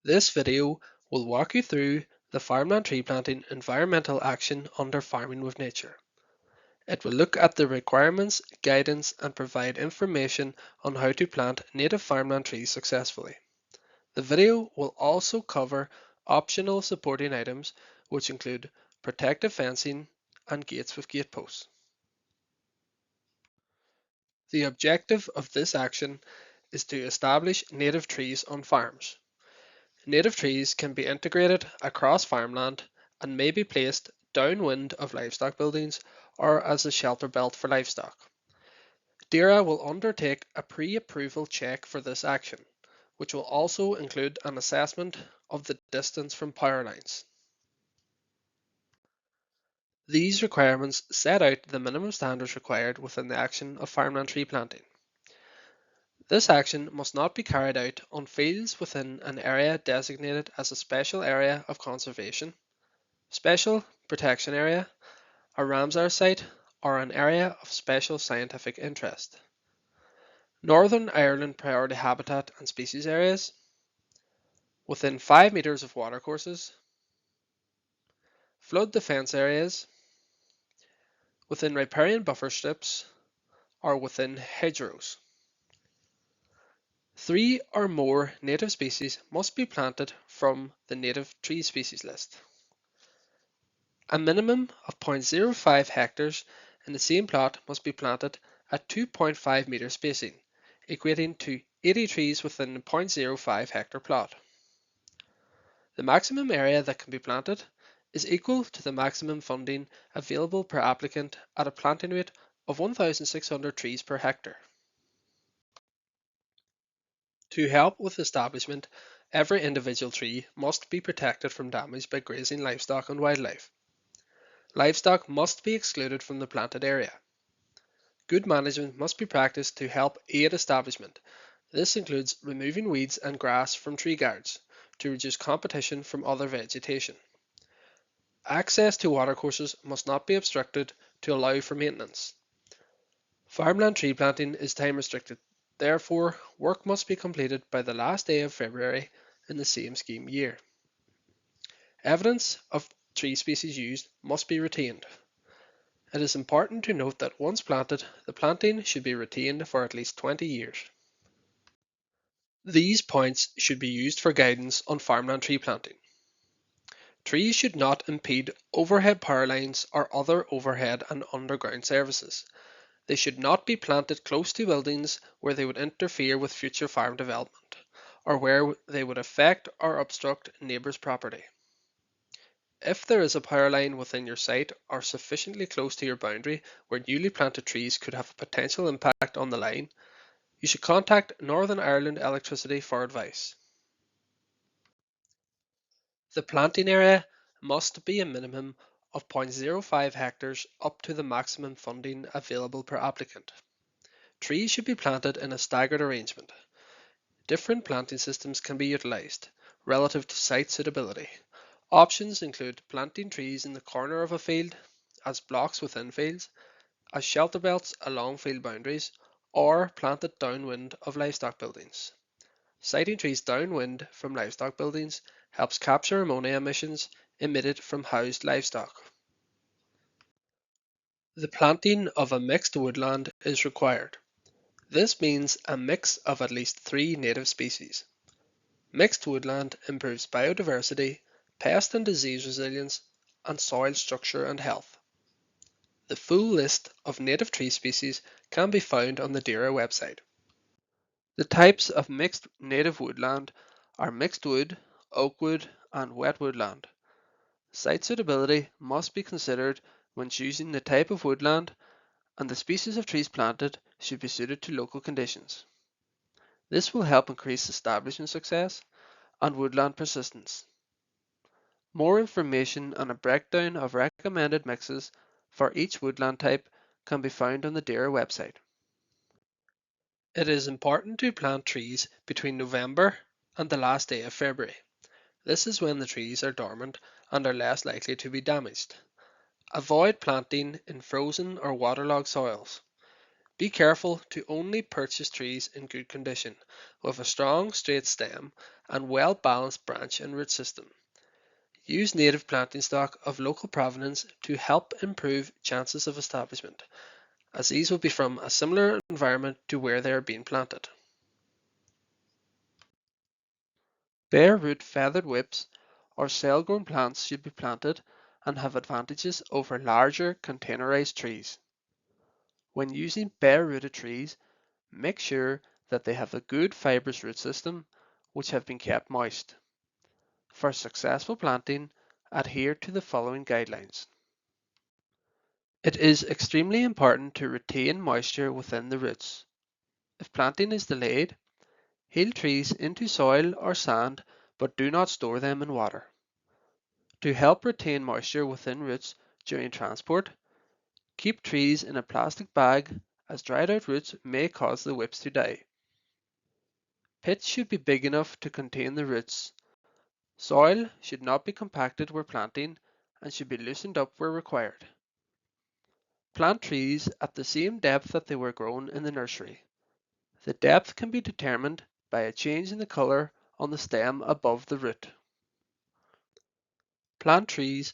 This video will walk you through the Farmland tree planting environmental action under Farming with Nature. It will look at the requirements, guidance, and provide information on how to plant native farmland trees successfully. The video will also cover optional supporting items, which include protective fencing and gates with gate posts. The objective of this action is to establish native trees on farms. Native trees can be integrated across farmland and may be placed downwind of livestock buildings or as a shelter belt for livestock. DERA will undertake a pre-approval check for this action, which will also include an assessment of the distance from power lines. These requirements set out the minimum standards required within the action of farmland tree planting. This action must not be carried out on fields within an area designated as a special area of conservation, special protection area, a Ramsar site, or an area of special scientific interest. Northern Ireland priority habitat and species areas, within 5 metres of watercourses, flood defence areas, within riparian buffer strips, or within hedgerows. 3 or more native species must be planted from the native tree species list. A minimum of 0.05 hectares in the same plot must be planted at 2.5 metre spacing, equating to 80 trees within the 0.05 hectare plot. The maximum area that can be planted is equal to the maximum funding available per applicant at a planting rate of 1,600 trees per hectare. To help with establishment, every individual tree must be protected from damage by grazing livestock and wildlife. Livestock must be excluded from the planted area. Good management must be practiced to help aid establishment. This includes removing weeds and grass from tree guards to reduce competition from other vegetation. Access to watercourses must not be obstructed to allow for maintenance. Farmland tree planting is time restricted. Therefore, work must be completed by the last day of February in the same scheme year. Evidence of tree species used must be retained. It is important to note that once planted, the planting should be retained for at least 20 years. These points should be used for guidance on farmland tree planting. Trees should not impede overhead power lines or other overhead and underground services. They should not be planted close to buildings where they would interfere with future farm development, or where they would affect or obstruct neighbours' property. If there is a power line within your site or sufficiently close to your boundary where newly planted trees could have a potential impact on the line, you should contact Northern Ireland Electricity for advice. The planting area must be a minimum of 0.05 hectares up to the maximum funding available per applicant. Trees should be planted in a staggered arrangement. Different planting systems can be utilised relative to site suitability. Options include planting trees in the corner of a field, as blocks within fields, as shelter belts along field boundaries, or planted downwind of livestock buildings. Siting trees downwind from livestock buildings helps capture ammonia emissions emitted from housed livestock. The planting of a mixed woodland is required. This means a mix of at least 3 native species. Mixed woodland improves biodiversity, pest and disease resilience, and soil structure and health. The full list of native tree species can be found on the DERA website. The types of mixed native woodland are mixed wood, oak wood, and wet woodland. Site suitability must be considered when choosing the type of woodland, and the species of trees planted should be suited to local conditions. This will help increase establishment success and woodland persistence. More information and a breakdown of recommended mixes for each woodland type can be found on the DERA website. It is important to plant trees between November and the last day of February. This is when the trees are dormant and are less likely to be damaged. Avoid planting in frozen or waterlogged soils. Be careful to only purchase trees in good condition, with a strong straight stem and well-balanced branch and root system. Use native planting stock of local provenance to help improve chances of establishment, as these will be from a similar environment to where they are being planted. Bare root feathered whips or cell-grown plants should be planted and have advantages over larger containerized trees. When using bare rooted trees, make sure that they have a good fibrous root system which have been kept moist. For successful planting, adhere to the following guidelines. It is extremely important to retain moisture within the roots. If planting is delayed, heel trees into soil or sand, but do not store them in water. To help retain moisture within roots during transport, keep trees in a plastic bag as dried out roots may cause the whips to die. Pits should be big enough to contain the roots. Soil should not be compacted where planting and should be loosened up where required. Plant trees at the same depth that they were grown in the nursery. The depth can be determined by a change in the color on the stem above the root. Plant trees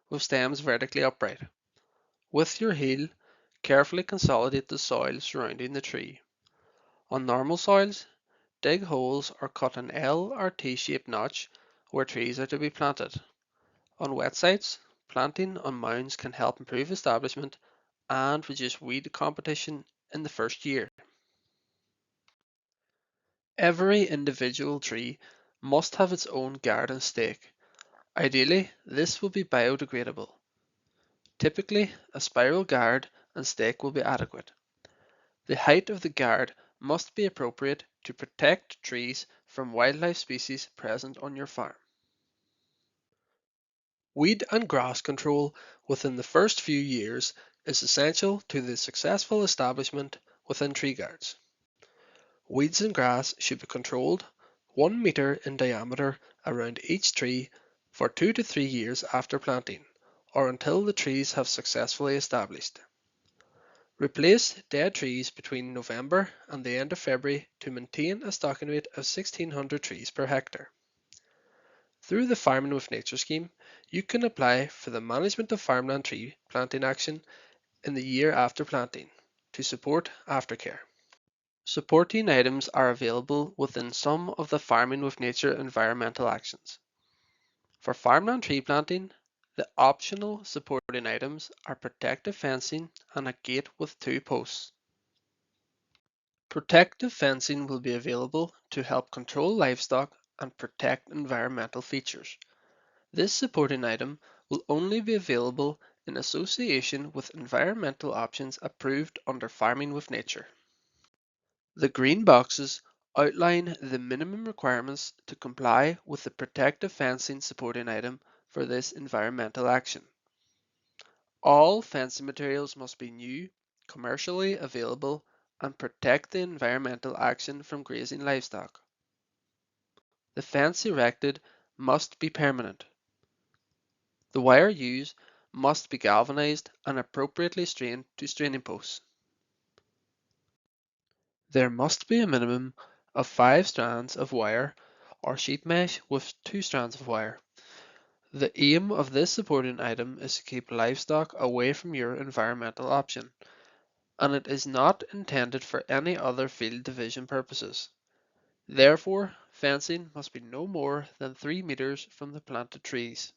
with stems vertically upright. With your heel, carefully consolidate the soil surrounding the tree. On normal soils, dig holes or cut an L or T-shaped notch where trees are to be planted. On wet sites, planting on mounds can help improve establishment and reduce weed competition in the first year. Every individual tree must have its own garden stake. Ideally, this will be biodegradable. Typically, a spiral guard and stake will be adequate. The height of the guard must be appropriate to protect trees from wildlife species present on your farm. Weed and grass control within the first few years is essential to the successful establishment within tree guards. Weeds and grass should be controlled 1 meter in diameter around each tree for 2 to 3 years after planting, or until the trees have successfully established. Replace dead trees between November and the end of February to maintain a stocking rate of 1,600 trees per hectare. Through the Farming with Nature scheme, you can apply for the management of farmland tree planting action in the year after planting to support aftercare. Supporting items are available within some of the Farming with Nature environmental actions. For farmland tree planting, the optional supporting items are protective fencing and a gate with 2 posts. Protective fencing will be available to help control livestock and protect environmental features. This supporting item will only be available in association with environmental options approved under Farming with Nature. The green boxes outline the minimum requirements to comply with the protective fencing supporting item for this environmental action. All fencing materials must be new, commercially available, and protect the environmental action from grazing livestock. The fence erected must be permanent. The wire used must be galvanized and appropriately strained to straining posts. There must be a minimum of 5 strands of wire or sheet mesh with 2 strands of wire. The aim of this supporting item is to keep livestock away from your environmental option, and it is not intended for any other field division purposes. Therefore, fencing must be no more than 3 meters from the planted trees.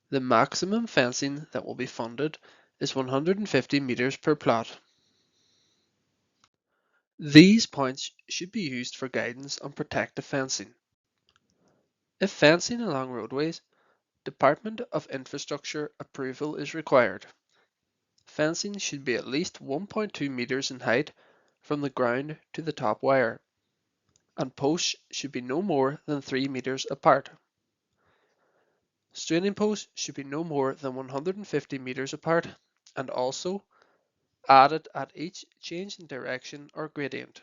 The maximum fencing that will be funded is 150 meters per plot. These points should be used for guidance on protective fencing. If fencing along roadways, Department of Infrastructure approval is required. Fencing should be at least 1.2 meters in height from the ground to the top wire, and posts should be no more than 3 meters apart. Straining posts should be no more than 150 meters apart and also added at each change in direction or gradient.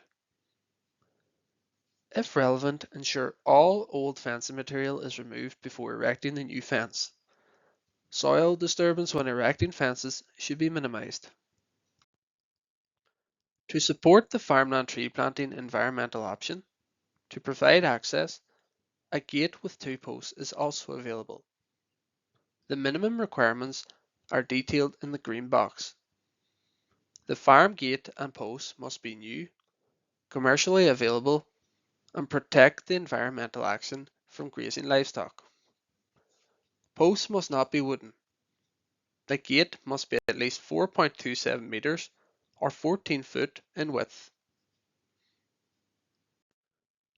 If relevant, ensure all old fencing material is removed before erecting the new fence. Soil disturbance when erecting fences should be minimized. To support the farmland tree planting environmental option, to provide access, a gate with 2 posts is also available. The minimum requirements are detailed in the green box. The farm gate and posts must be new, commercially available, and protect the environmental action from grazing livestock. Posts must not be wooden. The gate must be at least 4.27 meters or 14 foot in width.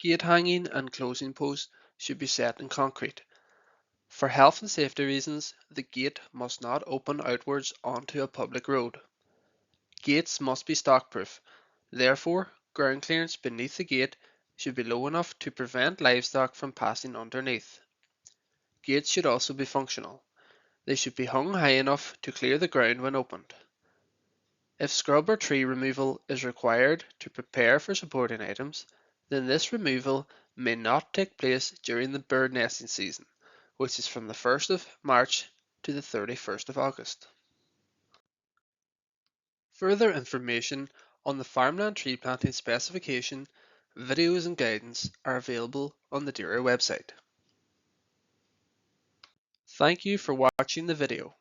Gate hanging and closing posts should be set in concrete. For health and safety reasons, the gate must not open outwards onto a public road. Gates must be stockproof. Therefore, ground clearance beneath the gate should be low enough to prevent livestock from passing underneath. Gates should also be functional. They should be hung high enough to clear the ground when opened. If scrub or tree removal is required to prepare for supporting items, then this removal may not take place during the bird nesting season, which is from the 1st of March to the 31st of August. Further information on the farmland tree planting specification, videos and guidance are available on the DERA website. Thank you for watching the video.